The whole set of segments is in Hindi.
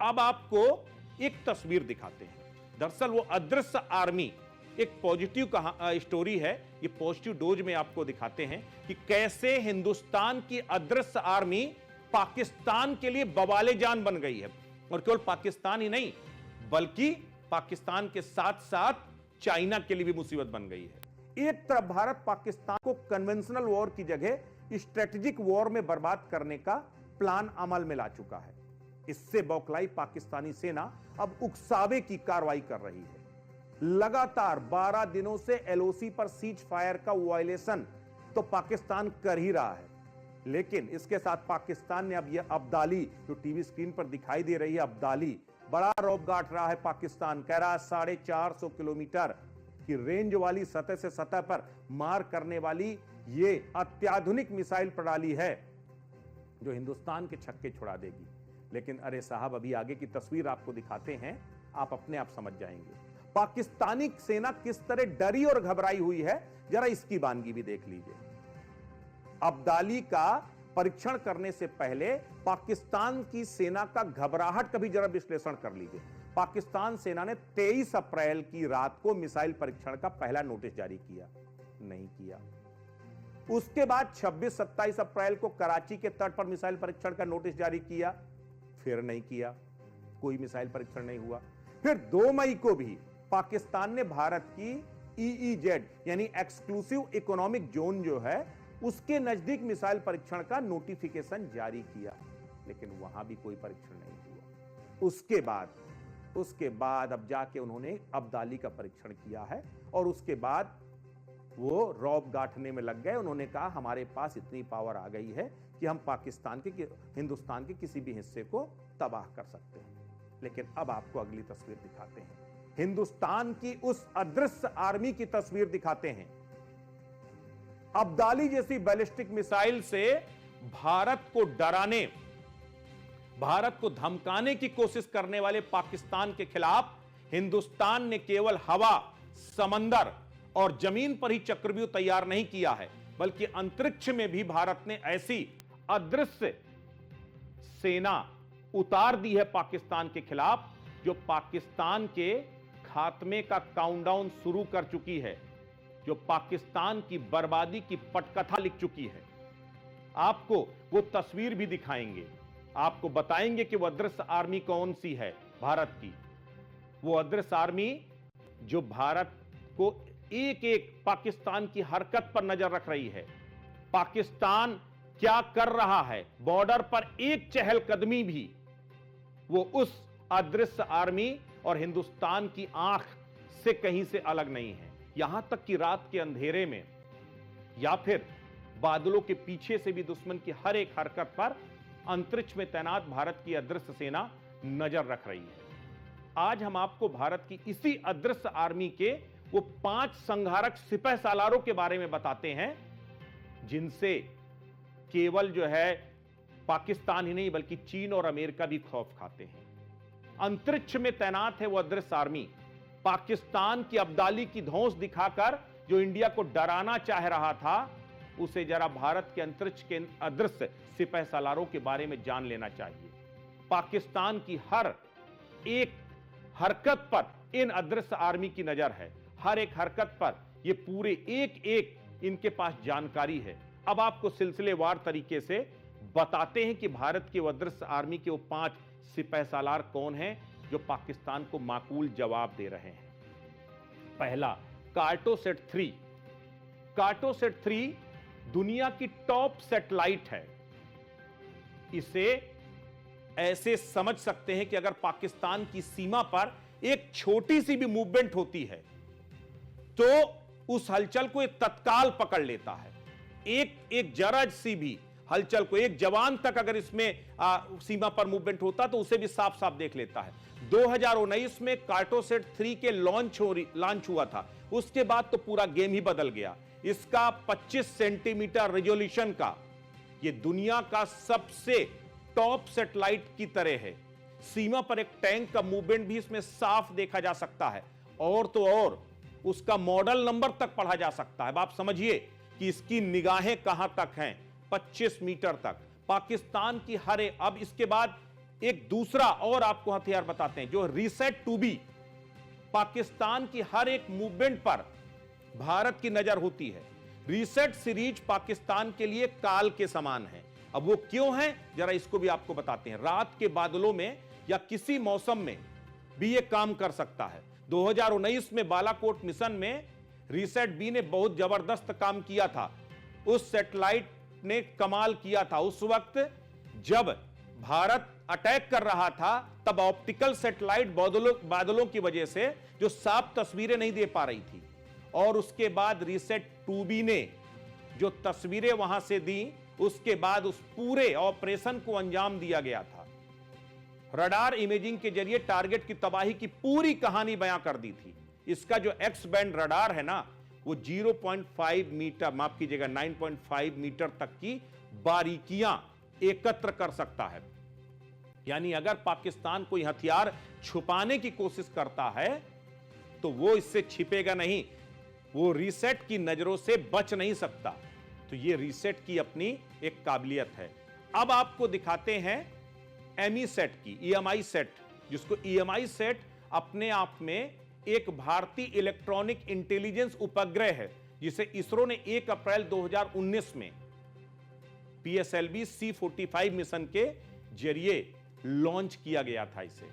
अब आपको एक तस्वीर दिखाते हैं। दरअसल वो अदृश्य आर्मी एक पॉजिटिव स्टोरी है। ये पॉजिटिव डोज में आपको दिखाते हैं कि कैसे हिंदुस्तान की अदृश्य आर्मी पाकिस्तान के लिए बवाले जान बन गई है। और केवल पाकिस्तान ही नहीं, बल्कि पाकिस्तान के साथ साथ चाइना के लिए भी मुसीबत बन गई है। एक तरफ भारत पाकिस्तान को कन्वेंशनल वॉर की जगह स्ट्रेटेजिक वॉर में बर्बाद करने का प्लान अमल में ला चुका है। इससे बौखलाई पाकिस्तानी सेना अब उकसावे की कार्रवाई कर रही है। लगातार 12 दिनों से एलओसी पर सीज फायर का वायलेशन तो पाकिस्तान कर ही रहा है, लेकिन इसके साथ पाकिस्तान ने अब यह अब्दाली जो टीवी स्क्रीन पर दिखाई दे रही है, अब्दाली बड़ा रौब गांठ रहा है। पाकिस्तान कह रहा है 450 किलोमीटर की रेंज वाली सतह से सतह पर मार करने वाली यह अत्याधुनिक मिसाइल प्रणाली है जो हिंदुस्तान के छक्के छुड़ा देगी। लेकिन अरे साहब, अभी आगे की तस्वीर आपको दिखाते हैं, आप अपने आप समझ जाएंगे पाकिस्तानी सेना किस तरह डरी और घबराई हुई है। जरा इसकी वानगी भी देख लीजिए। अब्दाली का परीक्षण करने से पहले पाकिस्तान की सेना का घबराहट का भी जरा विश्लेषण कर लीजिए। पाकिस्तान सेना ने 23 अप्रैल की रात को मिसाइल परीक्षण का पहला नोटिस जारी किया, नहीं किया। उसके बाद 26-27 अप्रैल को कराची के तट पर मिसाइल परीक्षण का नोटिस जारी किया, फिर नहीं किया, कोई मिसाइल परीक्षण नहीं हुआ। फिर 2 मई को भी पाकिस्तान ने भारत की ईईजेड यानी एक्सक्लूसिव इकोनॉमिक जोन जो है उसके नजदीक मिसाइल परीक्षण का नोटिफिकेशन जारी किया, लेकिन वहां भी कोई परीक्षण नहीं हुआ। उसके बाद अब जाके उन्होंने अब्दाली का परीक्षण किया है और उसके बाद वो रौब गांठने में लग गए। उन्होंने कहा हमारे पास इतनी पावर आ गई है कि हम हिंदुस्तान के किसी भी हिस्से को तबाह कर सकते हैं। लेकिन अब आपको अगली तस्वीर दिखाते हैं, हिंदुस्तान की उस अदृश्य आर्मी की तस्वीर दिखाते हैं। अब्दाली जैसी बैलिस्टिक मिसाइल से भारत को डराने, भारत को धमकाने की कोशिश करने वाले पाकिस्तान के खिलाफ हिंदुस्तान ने केवल हवा, समंदर और जमीन पर ही चक्रव्यूह तैयार नहीं किया है, बल्कि अंतरिक्ष में भी भारत ने ऐसी अदृश्य सेना उतार दी है पाकिस्तान के खिलाफ, जो पाकिस्तान के खात्मे का काउंटडाउन शुरू कर चुकी है, जो पाकिस्तान की बर्बादी की पटकथा लिख चुकी है। आपको वो तस्वीर भी दिखाएंगे, आपको बताएंगे कि वो अदृश्य आर्मी कौन सी है भारत की। वो अदृश्य आर्मी जो भारत को एक एक पाकिस्तान की हरकत पर नजर रख रही है। पाकिस्तान क्या कर रहा है, बॉर्डर पर एक चहलकदमी भी वो उस अदृश्य आर्मी और हिंदुस्तान की आंख से कहीं से अलग नहीं है। यहां तक कि रात के अंधेरे में या फिर बादलों के पीछे से भी दुश्मन की हर एक हरकत पर अंतरिक्ष में तैनात भारत की अदृश्य सेना नजर रख रही है। आज हम आपको भारत की इसी अदृश्य आर्मी के वो 5 संघारक सिपह सालारों के बारे में बताते हैं, जिनसे केवल जो है पाकिस्तान ही नहीं बल्कि चीन और अमेरिका भी खौफ खाते हैं। अंतरिक्ष में तैनात है वो अदृश्य आर्मी। पाकिस्तान की अब्दाली की धौंस दिखाकर जो इंडिया को डराना चाह रहा था, उसे जरा भारत के अंतरिक्ष के अदृश्य सिपह सालारों के बारे में जान लेना चाहिए। पाकिस्तान की हर एक हरकत पर इन अदृश्य आर्मी की नजर है, हर एक हरकत पर ये पूरे एक एक इनके पास जानकारी है। अब आपको सिलसिलेवार तरीके से बताते हैं कि भारत की अदृश्य आर्मी के वो 5 सिपह सालार कौन हैं जो पाकिस्तान को माकूल जवाब दे रहे हैं। पहला, कार्टोसैट 3। कार्टोसैट 3 दुनिया की टॉप सैटेलाइट है। इसे ऐसे समझ सकते हैं कि अगर पाकिस्तान की सीमा पर एक छोटी सी भी मूवमेंट होती है तो उस हलचल को एक तत्काल पकड़ लेता है। एक जरा सी भी हलचल को, एक जवान तक अगर इसमें सीमा पर मूवमेंट होता तो उसे भी साफ साफ देख लेता है। 2019 में कार्टोसैट 3 के लॉन्च हुआ था। उसके बाद तो पूरा गेम ही बदल गया। इसका 25 सेंटीमीटर रेजोल्यूशन का ये दुनिया का सबसे टॉप सैटेलाइट की तरह है। सीमा पर एक टैंक का मूवमेंट भी इसमें साफ देखा जा सकता है, और तो और उसका मॉडल नंबर तक पढ़ा जा सकता है। अब आप समझिए कि इसकी निगाहें कहां तक हैं, 25 मीटर तक। पाकिस्तान की अब इसके बाद एक दूसरा और आपको हथियार बताते हैं, जो रीसेट टू बी। पाकिस्तान की हर एक मूवमेंट पर भारत की नजर होती है। रीसेट सीरीज पाकिस्तान के लिए काल के समान है। अब वो क्यों है, जरा इसको भी आपको बताते हैं। रात के बादलों में या किसी मौसम में भी ये काम कर सकता है। 2019 में बालाकोट मिशन में रीसेट बी ने बहुत जबरदस्त काम किया था। उस सैटेलाइट ने कमाल किया था। उस वक्त जब भारत अटैक कर रहा था, तब ऑप्टिकल सैटेलाइट बादलों की वजह से जो साफ तस्वीरें नहीं दे पा रही थी, और उसके बाद रीसेट 2B ने जो तस्वीरें वहां से दी, उसके बाद उस पूरे ऑपरेशन को अंजाम दिया गया था। रडार इमेजिंग के जरिए टारगेट की तबाही की पूरी कहानी बयां कर दी थी। इसका जो एक्स बैंड रडार है ना, वो 0.5 मीटर, माफ कीजिएगा 9.5 मीटर तक की बारीकियां एकत्र कर सकता है। यानी अगर पाकिस्तान कोई हथियार छुपाने की कोशिश करता है तो वो इससे छिपेगा नहीं, वो रीसेट की नजरों से बच नहीं सकता। तो ये रीसेट की अपनी एक काबिलियत है। अब आपको दिखाते हैं एमई सेट की, ईएमआई सेट, जिसको ईएमआई सेट अपने आप में एक भारतीय इलेक्ट्रॉनिक इंटेलिजेंस उपग्रह है, जिसे इसरो ने 1 अप्रैल 2019 में PSLV C-45 मिशन के जरिए लॉन्च किया गया था इसे।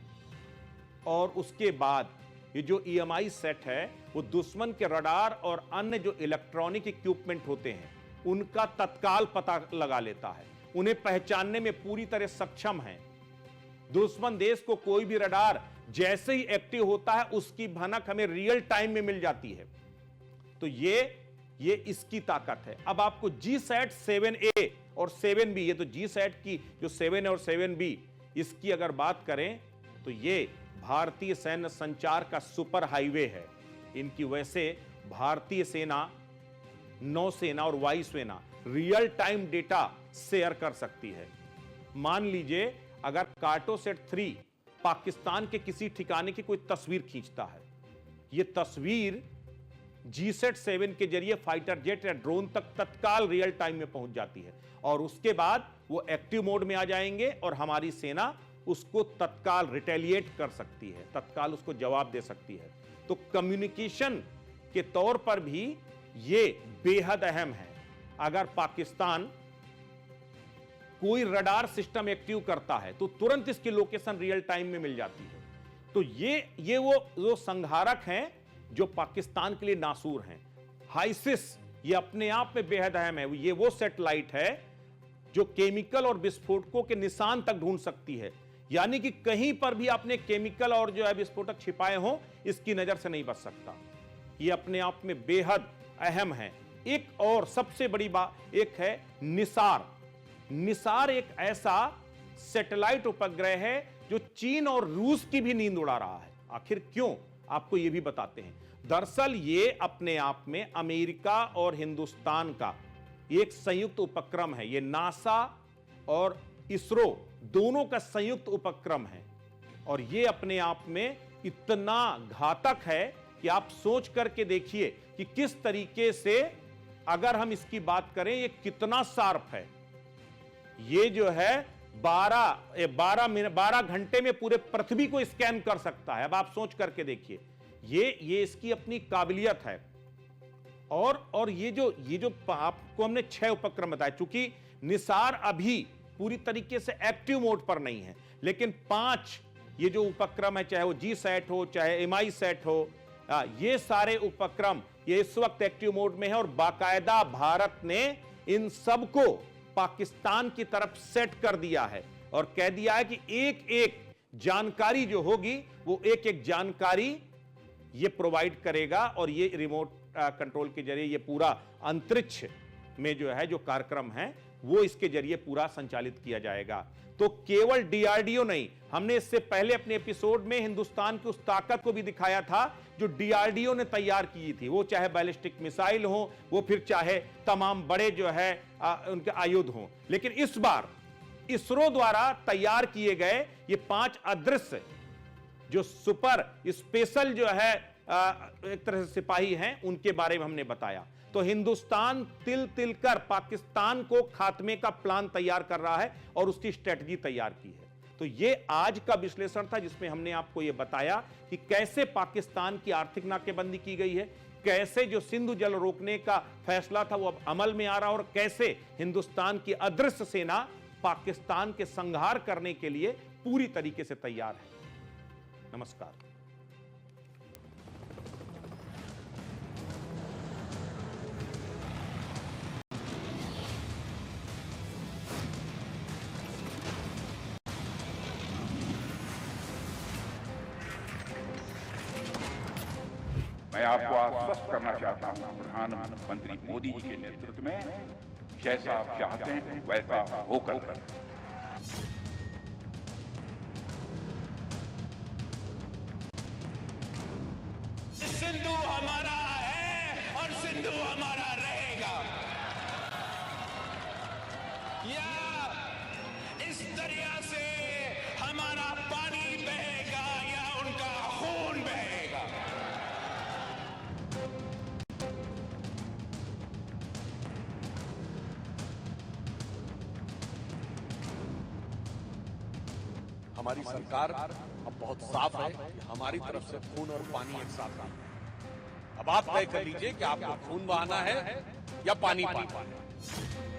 और उसके बाद ये जो ईएमआई सेट है, वो दुश्मन के रडार और अन्य जो इलेक्ट्रॉनिक इक्विपमेंट होते हैं उनका तत्काल पता लगा लेता है, उन्हें पहचानने में पूरी तरह सक्षम है। दुश्मन देश को कोई भी रडार जैसे ही एक्टिव होता है, उसकी भनक हमें रियल टाइम में मिल जाती है। तो ये इसकी ताकत है। अब आपको जीसैट 7A और 7B, ये तो जीसैट की जो 7A और 7B, इसकी अगर बात करें तो ये भारतीय सैन्य संचार का सुपर हाईवे है। इनकी वजह से भारतीय सेना, नौसेना और वायुसेना रियल टाइम डेटा शेयर कर सकती है। मान लीजिए अगर कार्टोसेट 3 पाकिस्तान के किसी ठिकाने की कोई तस्वीर खींचता है, यह तस्वीर जीसैट 7 के जरिए फाइटर जेट या ड्रोन तक तत्काल रियल टाइम में पहुंच जाती है, और उसके बाद वो एक्टिव मोड में आ जाएंगे और हमारी सेना उसको तत्काल रिटेलिएट कर सकती है, तत्काल उसको जवाब दे सकती है। तो कम्युनिकेशन के तौर पर भी ये बेहद अहम है। अगर पाकिस्तान कोई रडार सिस्टम एक्टिव करता है तो तुरंत इसकी लोकेशन रियल टाइम में मिल जाती है। तो ये वो संहारक हैं जो पाकिस्तान के लिए नासूर हैं। हाइसिस ये अपने आप में बेहद अहम है। ये वो सैटेलाइट है जो केमिकल और विस्फोटकों के निशान तक ढूंढ सकती है, यानी कि कहीं पर भी आपने केमिकल और जो है विस्फोटक छिपाए हों, इसकी नजर से नहीं बच सकता। ये अपने आप में बेहद अहम है। एक और सबसे बड़ी बात एक है निसार। निसार एक ऐसा सैटेलाइट उपग्रह है जो चीन और रूस की भी नींद उड़ा रहा है। आखिर क्यों, आपको यह भी बताते हैं। दरअसल ये अपने आप में अमेरिका और हिंदुस्तान का एक संयुक्त उपक्रम है। ये नासा और इसरो दोनों का संयुक्त उपक्रम है, और ये अपने आप में इतना घातक है कि आप सोच करके देखिए कि किस तरीके से, अगर हम इसकी बात करें, ये कितना शार्प है। ये जो है 12 घंटे में पूरे पृथ्वी को स्कैन कर सकता है। अब आप सोच करके देखिए, ये इसकी अपनी काबिलियत है। और ये जो आपको हमने 6 उपक्रम बताए, चूंकि निसार अभी पूरी तरीके से एक्टिव मोड पर नहीं है, लेकिन 5 ये जो उपक्रम है, चाहे वो जीसैट हो चाहे एमआई सेट हो, ये सारे उपक्रम ये इस वक्त एक्टिव मोड में है, और बाकायदा भारत ने इन सबको पाकिस्तान की तरफ सेट कर दिया है और कह दिया है कि एक एक जानकारी जो होगी वो एक एक जानकारी ये प्रोवाइड करेगा, और ये रिमोट कंट्रोल के जरिए ये पूरा अंतरिक्ष में जो है जो कार्यक्रम है वो इसके जरिए पूरा संचालित किया जाएगा। तो केवल डीआरडीओ नहीं, हमने इससे पहले अपने एपिसोड में हिंदुस्तान की उस ताकत को भी दिखाया था जो डीआरडीओ ने तैयार की थी, वो चाहे बैलिस्टिक मिसाइल हो, वो फिर चाहे तमाम बड़े जो है उनके आयुध हो। लेकिन इस बार इसरो द्वारा तैयार किए गए ये 5 अदृश्य जो सुपर स्पेशल जो है एक तरह से सिपाही हैं, उनके बारे में हमने बताया। तो हिंदुस्तान तिल तिल कर पाकिस्तान को खात्मे का प्लान तैयार कर रहा है और उसकी स्ट्रेटजी तैयार की है। तो ये आज का विश्लेषण था जिसमें हमने आपको ये बताया कि कैसे पाकिस्तान की आर्थिक नाकेबंदी की गई है, कैसे जो सिंधु जल रोकने का फैसला था वो अब अमल में आ रहा है, और कैसे हिंदुस्तान की अदृश्य सेना पाकिस्तान के संहार करने के लिए पूरी तरीके से तैयार है। नमस्कार। मैं आपको आश्वस्त करना चाहता हूं, प्रधानमंत्री मोदी जी के नेतृत्व में जैसा आप चाहते हैं वैसा होकर रहें। सिंधु हमारा है और सिंधु हमारा रहेगा। या इस दरिया से हमारा पानी बहेगा या उनका खून बहेगा। हमारी सरकार अब बहुत साफ है कि हमारी तरफ से खून और पानी एक साथ है। अब आप तय कर लीजिए कि आपको खून बहाना है या पानी बहाना है।